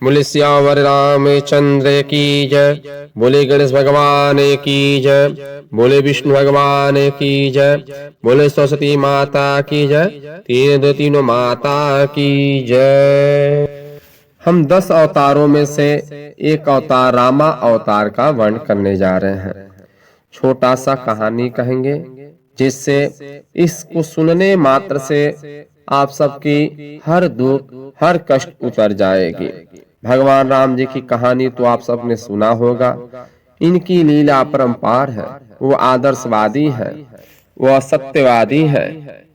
बोले सियावर रामचंद्र की जय। बोले गणेश भगवान की जय। बोले विष्णु भगवान की जय। बोले सरस्वती माता की जय। तीनों माता की जय। हम 10 अवतारों में से एक अवतार रामा अवतार का वर्णन करने जा रहे हैं। छोटा सा कहानी कहेंगे जिससे इसको सुनने मात्र से आप सबकी हर दुख हर कष्ट उतर जाएगी। भगवान राम जी की कहानी तो आप सबने सुना होगा। इनकी लीला परंपार है। वो आदर्शवादी है, वो सत्यवादी है।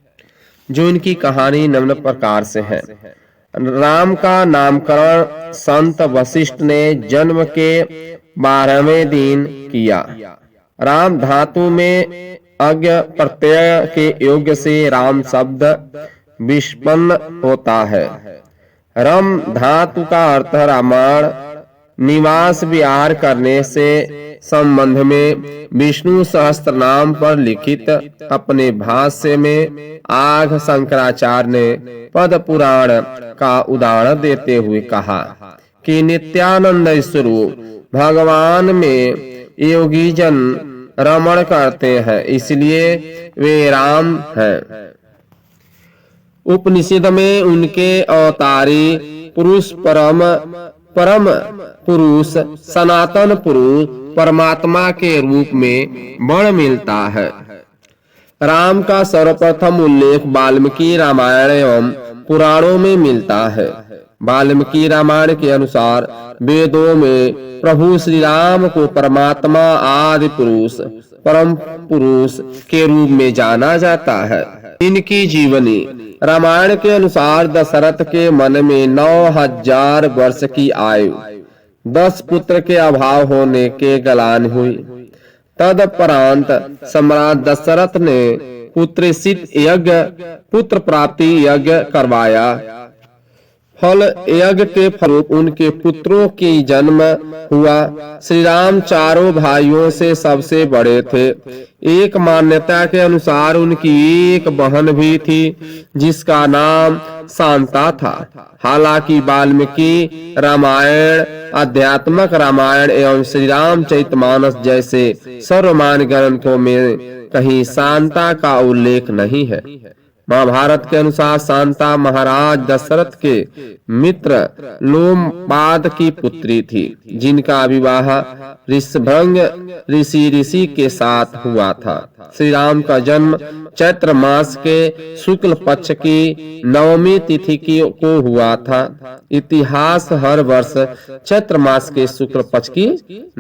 जो इनकी कहानी निम्न प्रकार से है। राम का नामकरण संत वशिष्ठ ने जन्म के 12वें दिन किया। राम धातु में अज्ञ प्रत्यय के योग से राम शब्द विष्पन्न होता है। रम धातु का अर्थ रामायण निवास विहार करने से संबंध में विष्णु सहस्त्र नाम पर लिखित अपने भाष्य में आघ शंकराचार्य ने पद पुराण का उदाहरण देते हुए कहा कि नित्यानंद स्वरूप भगवान में योगी जन रमण करते हैं, इसलिए वे राम हैं। उपनिषद में उनके अवतारी पुरुष परम पुरुष सनातन पुरुष परमात्मा के रूप में वर्ण मिलता है। राम का सर्वप्रथम उल्लेख वाल्मीकि रामायण एवं पुराणों में मिलता है। वाल्मीकि रामायण के अनुसार वेदों में प्रभु श्री राम को परमात्मा आदि पुरुष परम पुरुष के रूप में जाना जाता है। इनकी जीवनी रामायण के अनुसार दशरथ के मन में 9000 वर्ष की आयु 10 पुत्र के अभाव होने के गलान हुई। तदपरांत सम्राट दशरथ ने पुत्रसित यज्ञ पुत्र प्राप्ति यज्ञ करवाया। फल यज्ञ के फलरूप उनके पुत्रों की जन्म हुआ। श्री राम चारों भाइयों से सबसे बड़े थे। एक मान्यता के अनुसार उनकी एक बहन भी थी जिसका नाम शांता था। हालांकि वाल्मीकि रामायण, आध्यात्मक रामायण एवं श्री राम चरितमानस जैसे सर्वमान्य ग्रंथों में कहीं शांता का उल्लेख नहीं है। महाभारत के अनुसार शांता महाराज दशरथ के मित्र लोमपाद की पुत्री थी, जिनका विवाह ऋषभंग ऋषि के साथ हुआ था। श्री राम का जन्म चैत्र मास के शुक्ल पक्ष की 9वीं तिथि को हुआ था। इतिहास हर वर्ष चैत्र मास के शुक्ल पक्ष की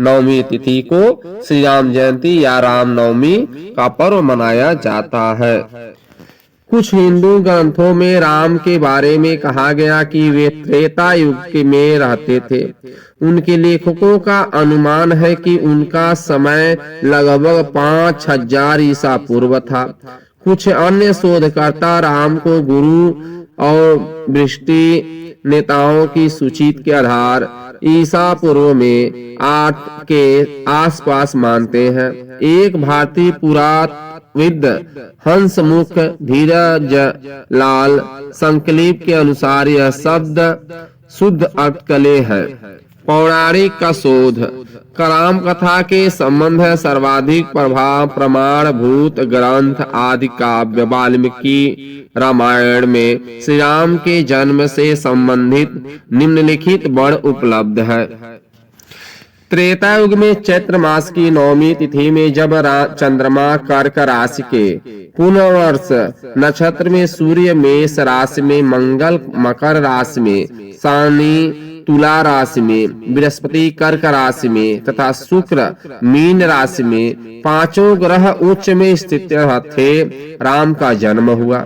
9वीं तिथि को श्री राम जयंती या राम नवमी का पर्व मनाया जाता है। कुछ हिंदू ग्रंथों में राम के बारे में कहा गया कि वे त्रेता युग में रहते थे। उनके लेखकों का अनुमान है कि उनका समय लगभग 5000 ईसा पूर्व था। कुछ अन्य शोधकर्ता राम को गुरु और वृष्टि नेताओं की सूची के आधार ईसा पूर्व में 8 के आसपास मानते हैं। एक भारतीय पुरातत्वविद हंसमुख धीरज लाल संकलिप के अनुसार यह शब्द शुद्ध अटकले है। पौराणिक का शोध राम कथा के संबंध सर्वाधिक प्रभाव प्रमाणभूत ग्रंथ आदि काव्य वाल्मीकि रामायण में श्री राम के जन्म से संबंधित निम्नलिखित वर्ण उपलब्ध है। त्रेता युग में चैत्र मास की 9वीं तिथि में जब चंद्रमा कर्क राशि के पुनर्वस नक्षत्र में, सूर्य मेष राशि में, मंगल मकर राशि में, शनि तुला राशि में, बृहस्पति कर्क राशि में तथा शुक्र मीन राशि में पांचों ग्रह उच्च में स्थित थे, राम का जन्म हुआ।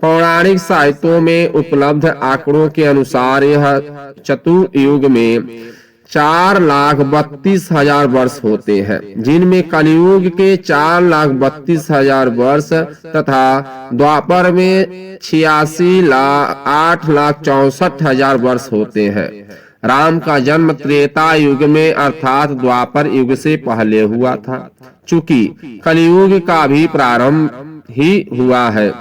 पौराणिक साहित्यों में उपलब्ध आंकड़ों के अनुसार यह चतुर्युग में 4,32,000 वर्ष होते हैं, जिनमें कलियुग के 4,32,000 वर्ष तथा द्वापर में 86,08,64,000 वर्ष होते हैं। राम का जन्म त्रेता युग में अर्थात द्वापर युग से पहले हुआ था, चूंकि कलियुग का भी प्रारंभ ही हुआ है।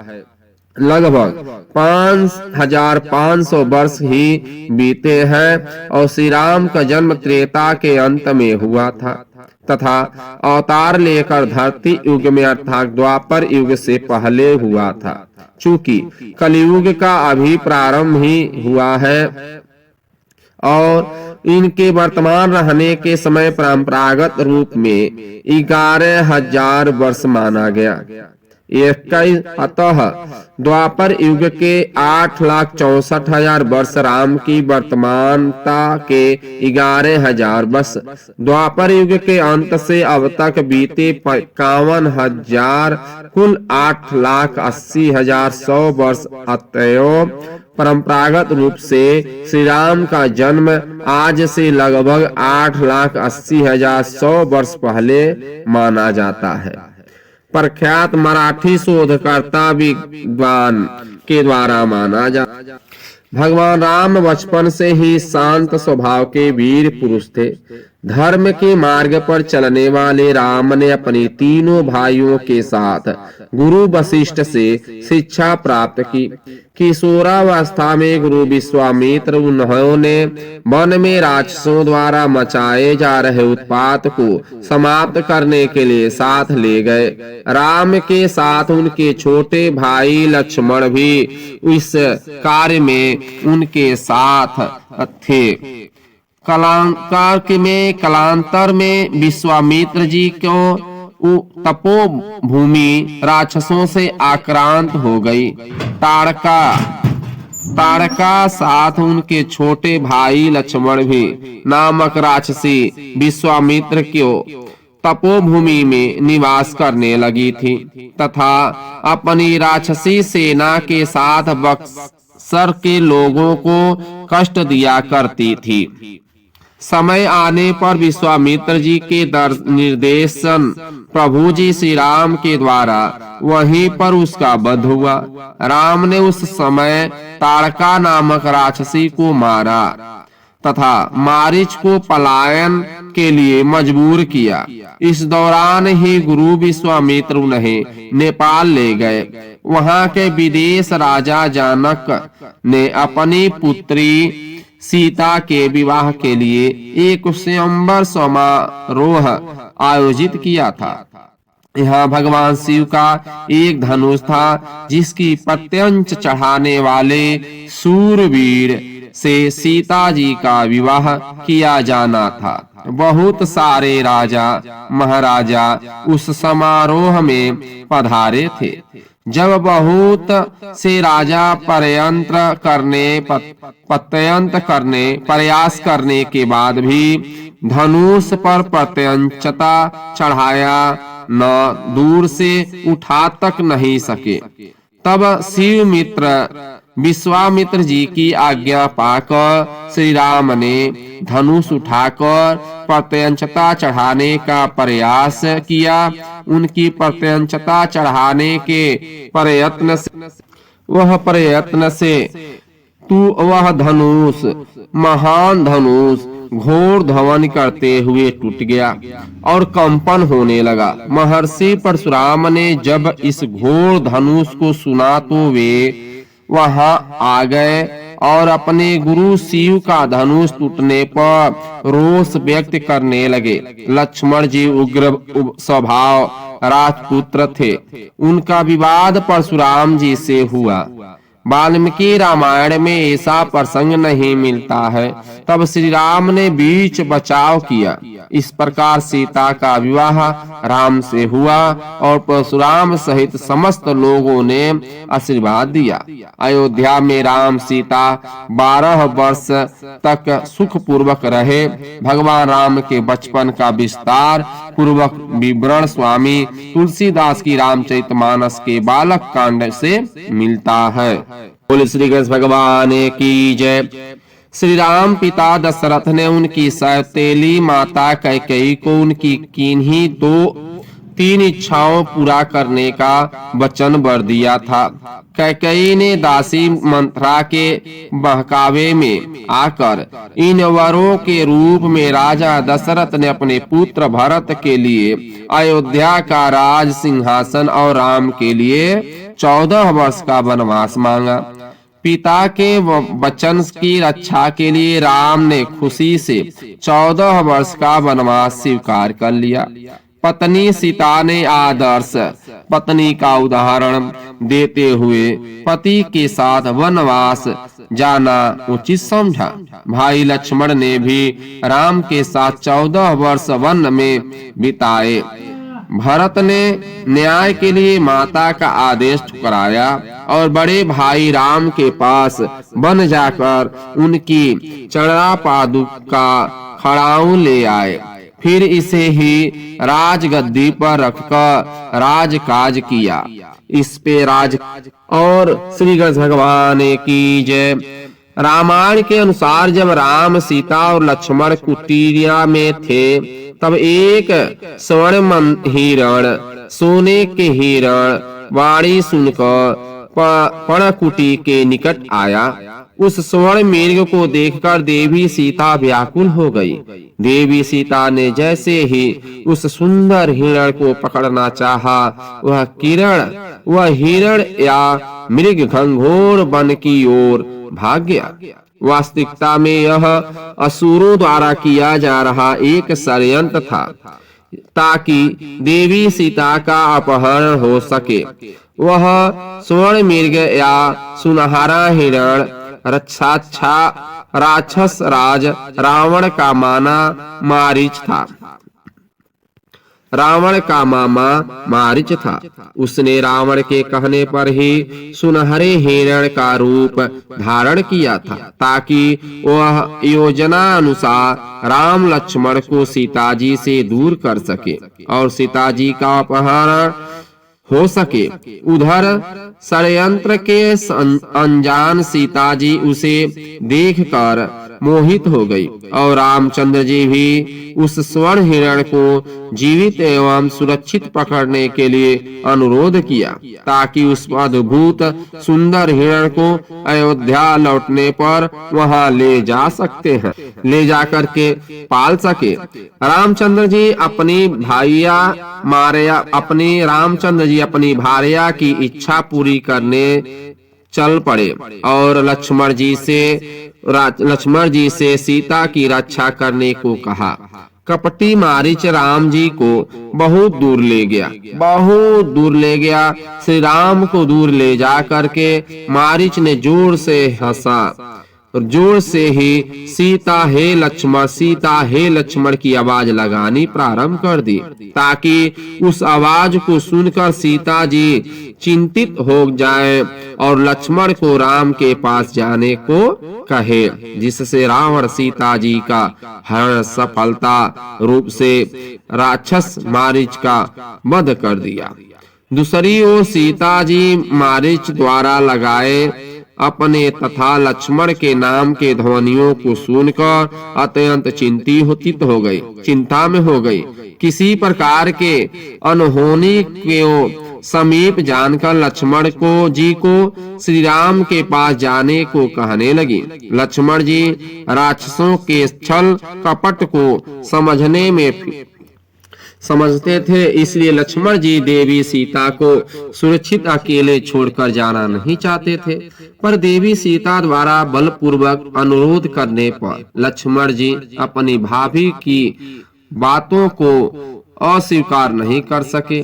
लगभग 5500 वर्ष ही बीते हैं और श्री राम का जन्म त्रेता के अंत में हुआ था तथा अवतार लेकर धरती युग में अर्थात द्वापर युग से पहले हुआ था। चूंकि कलयुग का अभी प्रारंभ ही हुआ है और इनके वर्तमान रहने के समय परंपरागत रूप में 11,000 वर्ष माना गया। अतः द्वापर युग के 8,64,000 वर्ष, राम की वर्तमानता के 11,000 वर्ष, द्वापर युग के अंत से अब तक बीते 51,000, कुल 8,80,100 वर्ष। अतएव परंपरागत रूप से श्री राम का जन्म आज से लगभग 8,80,100 वर्ष पहले माना जाता है। प्रख्यात मराठी शोधकर्ता विद्वान के द्वारा माना जाता। भगवान राम बचपन से ही शांत स्वभाव के वीर पुरुष थे। धर्म के मार्ग पर चलने वाले राम ने अपने तीनों भाइयों के साथ गुरु वशिष्ठ से शिक्षा प्राप्त की। किशोरावस्था में गुरु विश्वामित्र उन्होंने वन में राक्षसों द्वारा मचाए जा रहे उत्पात को समाप्त करने के लिए साथ ले गए। राम के साथ उनके छोटे भाई लक्ष्मण भी इस कार्य में उनके साथ थे। कालांतर में विश्वामित्र जी को तपोभूमि राक्षसों से आक्रांत हो गई। ताड़का साथ उनके छोटे भाई लक्ष्मण भी नामक राक्षसी विश्वामित्र को तपोभूमि में निवास करने लगी थी तथा अपनी राक्षसी सेना के साथ बक्सर के लोगों को कष्ट दिया करती थी। समय आने पर विश्वामित्र जी के निर्देशन प्रभु जी श्री राम के द्वारा वहीं पर उसका वध हुआ। राम ने उस समय ताड़का नामक राक्षसी को मारा तथा मारीच को पलायन के लिए मजबूर किया। इस दौरान ही गुरु विश्वामित्र उन्हें नेपाल ले गए। वहां के विदेश राजा जनक ने अपनी पुत्री सीता के विवाह के लिए एक स्वयंवर समारोह आयोजित किया था। यहाँ भगवान शिव का एक धनुष था जिसकी प्रत्यंच चढ़ाने वाले सूरवीर से सीता जी का विवाह किया जाना था। बहुत सारे राजा महाराजा उस समारोह में पधारे थे। जब बहुत से राजा प्रयास करने के बाद भी धनुष पर प्रत्यंचता चढ़ाया न दूर से उठा तक नहीं सके। तब शिव मित्र विश्वामित्र जी की आज्ञा पाकर श्री राम ने धनुष उठाकर प्रत्यंचता चढ़ाने का प्रयास किया। उनकी प्रत्यंचता चढ़ाने के प्रयत्न से वह धनुष महान धनुष घोर ध्वनि करते हुए टूट गया और कंपन होने लगा। महर्षि परशुराम ने जब इस घोर धनुष को सुना तो वे वहां आ गए और अपने गुरु शिव का धनुष टूटने पर रोष व्यक्त करने लगे। लक्ष्मण जी उग्र स्वभाव राजपुत्र थे। उनका विवाद परशुराम जी से हुआ। वाल्मीकि रामायण में ऐसा प्रसंग नहीं मिलता है। तब श्री राम ने बीच बचाव किया। इस प्रकार सीता का विवाह राम से हुआ और परशुराम सहित समस्त लोगों ने आशीर्वाद दिया। अयोध्या में राम सीता 12 वर्ष तक सुख पूर्वक रहे। भगवान राम के बचपन का विस्तार पूर्वक विवरण स्वामी तुलसीदास की रामचरितमानस के बालक कांड से मिलता है। बोले श्री कृष्ण भगवान की जय। श्री राम पिता दशरथ ने उनकी सौतेली माता कैकेयी को उनकी किन्हीं 2 3 इच्छाओं पूरा करने का वचन वर दिया था। कैकेयी ने दासी मंथरा के बहकावे में आकर इन वरों के रूप में राजा दशरथ ने अपने पुत्र भरत के लिए अयोध्या का राज सिंहासन और राम के लिए 14 वर्ष का वनवास मांगा। पिता के वचन की रक्षा के लिए राम ने खुशी से 14 वर्ष का वनवास स्वीकार कर लिया। पत्नी सीता ने आदर्श पत्नी का उदाहरण देते हुए पति के साथ वनवास जाना उचित समझा। भाई लक्ष्मण ने भी राम के साथ 14 वर्ष वन में बिताए। भरत ने न्याय के लिए माता का आदेश ठुकराया और बड़े भाई राम के पास वन जाकर उनकी चरणा पादुका खड़ाऊ ले आए। फिर इसे ही राजगद्दी पर रखकर राजकाज किया। इस पे राज और श्री गणेश भगवान की जय। रामायण के अनुसार जब राम सीता और लक्ष्मण कुटीरिया में थे तब एक स्वर्ण हिरण सोने के हिरण वाणी सुनकर पर्णकुटी के निकट आया। उस स्वर्ण मृग को देखकर देवी सीता व्याकुल हो गई। देवी सीता ने जैसे ही उस सुंदर हिरण को पकड़ना चाहा, वह हिरण या मृग घंघोर वन की ओर भाग गया। वास्तविकता में यह असुरों द्वारा किया जा रहा एक षड्यंत्र था ताकि देवी सीता का अपहरण हो सके। वह स्वर्ण मृग या सुनहरा हिरण राक्षस राज रावण का मामा मारीच था। उसने रावण के कहने पर ही सुनहरे हिरण का रूप धारण किया था ताकि वह योजना अनुसार राम लक्ष्मण को सीता जी से दूर कर सके और सीता जी का अपहरण हो सके। उधर षड्यंत्र के अनजान सीता जी उसे देखकर मोहित हो गई और रामचंद्र जी भी उस स्वर्ण हिरण को जीवित एवं सुरक्षित पकड़ने के लिए अनुरोध किया ताकि उस अद्भुत सुंदर हिरण को अयोध्या लौटने पर वहां ले जा करके पाल सके। रामचंद्र जी अपनी भार्या की इच्छा पूरी करने चल पड़े और लक्ष्मण जी से सीता की रक्षा करने को कहा। कपटी मारीच राम जी को बहुत दूर ले गया। श्री राम को दूर ले जा करके मारीच ने जोर से हंसा और जोर से ही सीता हे लक्ष्मण की आवाज लगानी प्रारंभ कर दी ताकि उस आवाज को सुनकर सीता जी चिंतित हो जाए और लक्ष्मण को राम के पास जाने को कहे, जिससे रावण सीता जी का हरण सफलता रूप से राक्षस मारीच का वध कर दिया। दूसरी ओर सीता जी मारीच द्वारा लगाए अपने तथा लक्ष्मण के नाम के ध्वनियों को सुनकर अत्यंत चिंता में हो गई। किसी प्रकार के अनहोनी के समीप जानकर लक्ष्मण जी को श्री राम के पास जाने को कहने लगी। लक्ष्मण जी राक्षसों के छल कपट को समझते थे, इसलिए लक्ष्मण जी देवी सीता को सुरक्षित अकेले छोड़कर जाना नहीं चाहते थे। पर देवी सीता द्वारा बलपूर्वक अनुरोध करने पर लक्ष्मण जी अपनी भाभी की बातों को अस्वीकार नहीं कर सके।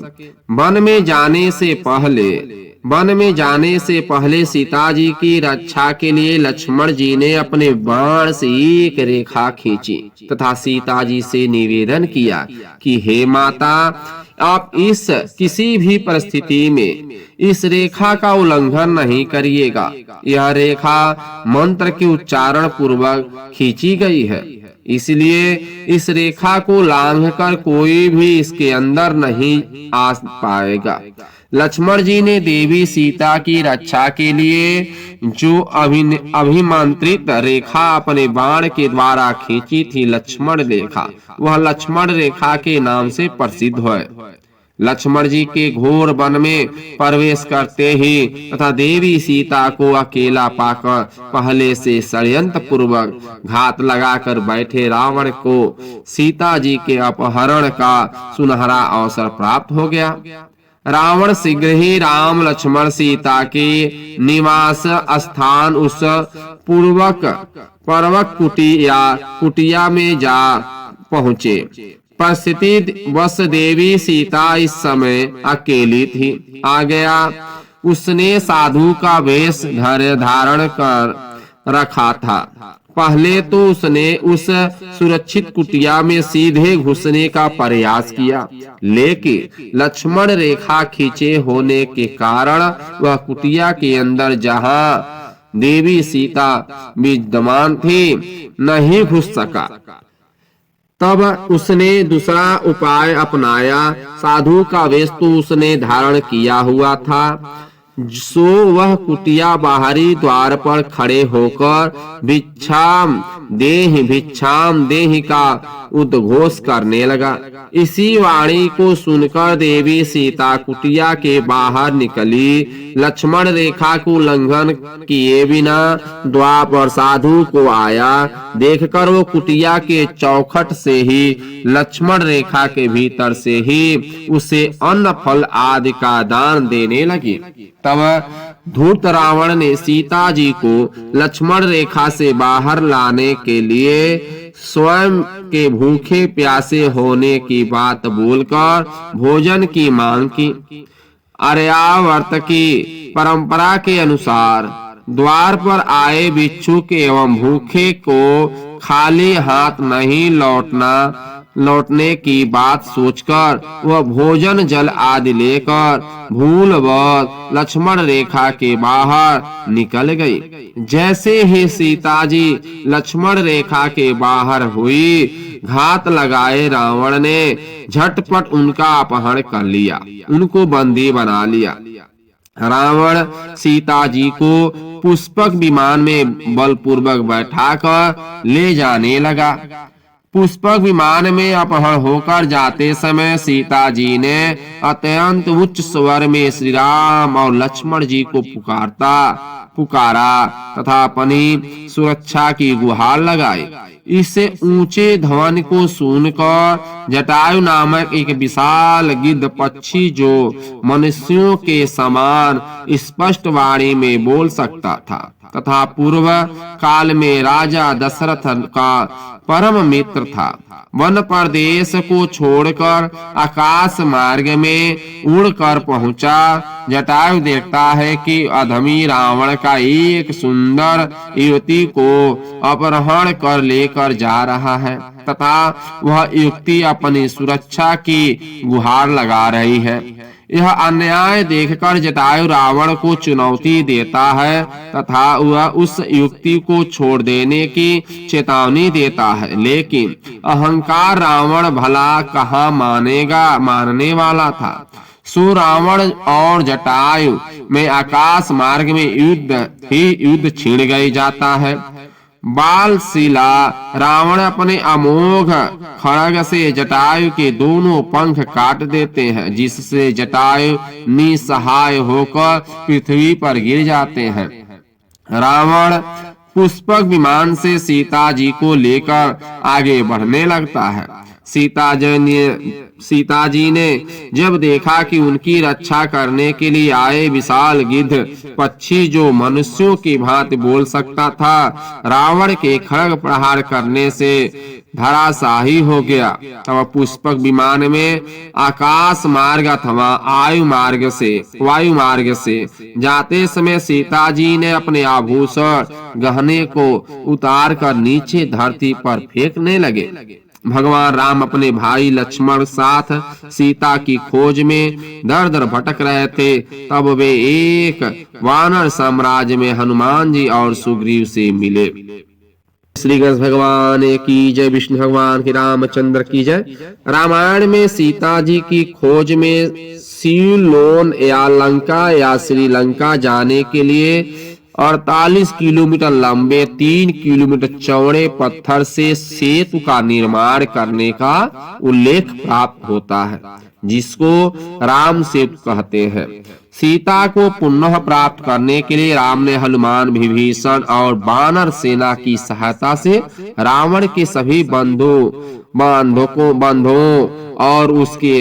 वन में जाने से पहले सीता जी की रक्षा के लिए लक्ष्मण जी ने अपने बाण से एक रेखा खींची तथा सीता जी से निवेदन किया कि हे माता, आप किसी भी परिस्थिति में इस रेखा का उल्लंघन नहीं करिएगा। यह रेखा मंत्र के उच्चारण पूर्वक खींची गई है, इसलिए इस रेखा को लांघकर कोई भी इसके अंदर नहीं आ पाएगा। लक्ष्मण जी ने देवी सीता की रक्षा के लिए जो अभिमंत्रित रेखा अपने बाण के द्वारा खींची थी लक्ष्मण रेखा, वह लक्ष्मण रेखा के नाम से प्रसिद्ध है। लक्ष्मण जी के घोर वन में प्रवेश करते ही तथा देवी सीता को अकेला पाकर पहले से षड्यंत्र पूर्वक घात लगाकर बैठे रावण को सीता जी के अपहरण का सुनहरा अवसर प्राप्त हो गया। रावण शीघ्र ही राम लक्ष्मण सीता के निवास स्थान उस पूर्वक पर्वत कुटिया में जा पहुंचे। परिस्थिति वश देवी सीता इस समय अकेली थी। आ गया उसने साधु का वेश धारण कर रखा था। पहले तो उसने उस सुरक्षित कुटिया में सीधे घुसने का प्रयास किया, लेकिन लक्ष्मण रेखा खींचे होने के कारण वह कुटिया के अंदर जहां देवी सीता विद्यमान थी नहीं घुस सका। तब उसने दूसरा उपाय अपनाया। साधु का वेश तो उसने धारण किया हुआ था, सो वह कुटिया बाहरी द्वार पर खड़े होकर भिक्षाम देहि का उद्घोष करने लगा। इसी वाणी को सुनकर देवी सीता कुटिया के बाहर निकली। लक्ष्मण रेखा को उल्लंघन किए बिना द्वार पर साधु को आया। देखकर वो कुटिया के चौखट से ही लक्ष्मण रेखा के भीतर से ही उसे अन्न फल आदि का दान देने लगी। तब धूर्त रावण ने सीता जी को लक्ष्मण रेखा से बाहर लाने के लिए स्वयं के भूखे प्यासे होने की बात बोलकर भोजन की मांग की। आर्यावर्त की परंपरा के अनुसार द्वार पर आए भिक्षुक एवं भूखे को खाली हाथ नहीं लौटने की बात सोचकर वह भोजन जल आदि लेकर भूलवश लक्ष्मण रेखा के बाहर निकल गई। जैसे ही सीता जी लक्ष्मण रेखा के बाहर हुई, घात लगाए रावण ने झटपट उनका अपहरण कर लिया, उनको बंदी बना लिया। रावण सीता जी को पुष्पक विमान में बलपूर्वक बैठाकर ले जाने लगा। पुष्पक विमान में अपहरण होकर जाते समय सीता जी ने अत्यंत उच्च स्वर में श्री राम और लक्ष्मण जी को पुकारा तथा अपनी सुरक्षा की गुहार लगाई। इस ऊंचे ध्वनि को सुनकर जटायु नामक एक विशाल गिद्ध पक्षी जो मनुष्यों के समान स्पष्ट वाणी में बोल सकता था तथा पूर्व काल में राजा दशरथ का परम मित्र था, वन प्रदेश को छोड़कर आकाश मार्ग में उड़कर पहुंचा। जटायु देखता है कि अधमी रावण का एक सुंदर युवती को अपहरण कर लेकर जा रहा है तथा वह युवती अपनी सुरक्षा की गुहार लगा रही है। यह अन्याय देखकर जटायु रावण को चुनौती देता है तथा वह उस युक्ति को छोड़ देने की चेतावनी देता है, लेकिन अहंकार रावण भला कहाँ मानने वाला था। सो रावण और जटायु में आकाश मार्ग में युद्ध छिड़ गई जाता है। बालशिला रावण अपने अमोघ खड्ग से जटायु के दोनों पंख काट देते हैं, जिससे जटायु निसहाय होकर पृथ्वी पर गिर जाते हैं। रावण पुष्पक विमान से सीता जी को लेकर आगे बढ़ने लगता है। सीता जी ने जब देखा कि उनकी रक्षा करने के लिए आए विशाल गिद्ध पक्षी जो मनुष्यों की भांति बोल सकता था, रावण के खड्ग प्रहार करने से धराशाही हो गया। तब पुष्पक विमान में आकाश मार्ग अथवा वायु मार्ग से जाते समय सीता जी ने अपने आभूषण गहने को उतार कर नीचे धरती पर फेंकने लगे। भगवान राम अपने भाई लक्ष्मण साथ सीता की खोज में दर दर भटक रहे थे। तब वे एक वानर साम्राज्य में हनुमान जी और सुग्रीव से मिले। श्री कृष्ण भगवान की जय, विष्णु भगवान की रामचंद्र की जय। रामायण में सीता जी की खोज में सीलोन या लंका या श्रीलंका जाने के लिए 48 किलोमीटर लंबे 3 किलोमीटर चौड़े पत्थर से सेतु का निर्माण करने का उल्लेख प्राप्त होता है, जिसको राम सेतु कहते हैं। सीता को पुनः प्राप्त करने के लिए राम ने हनुमान, विभीषण और वानर सेना की सहायता से रावण के सभी बंधुओं और उसके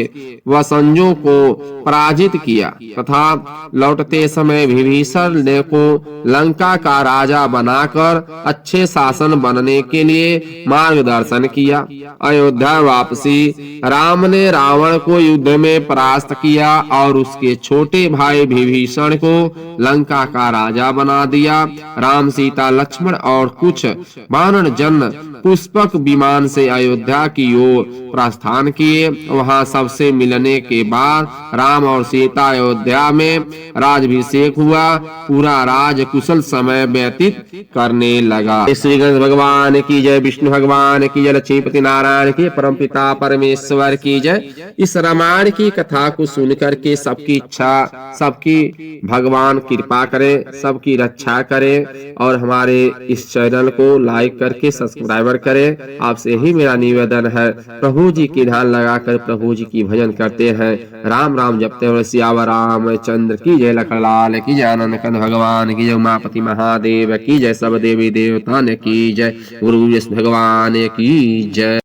वंशजों को पराजित किया तथा लौटते समय विभीषण ने को लंका का राजा बनाकर अच्छे शासन बनने के लिए मार्गदर्शन किया। अयोध्या वापसी, राम ने रावण को युद्ध में परास्त किया और उसके छोटे भाई विभीषण को लंका का राजा बना दिया। राम, सीता, लक्ष्मण और कुछ वानर जन पुष्पक विमान से अयोध्या की ओर प्रस्थान किए। वहां सबसे मिलने के बाद राम और सीता अयोध्या में राजाभिषेक हुआ। पूरा राज कुशल समय व्यतीत करने लगा। श्री गणेश भगवान की जय, विष्णु भगवान की जय, लक्ष्मीपति नारायण की, परमपिता परमेश्वर की जय। इस रामायण की कथा को सुनकर के सबकी इच्छा, सबकी भगवान कृपा करे, सबकी रक्षा करे और हमारे इस चैनल को लाइक करके सब्सक्राइबर करे। आपसे यही मेरा निवेदन है। प्रभु जी की ध्यान लगाकर प्रभु जी की भजन करते हैं, राम राम जपते हुए। सियावर रामचंद्र की जय, लखनलाल की जय, आनंद कंद भगवान की जय, उमापति महादेव की जय, सब देवी देवता ने की जय, गुरु भगवान की जय।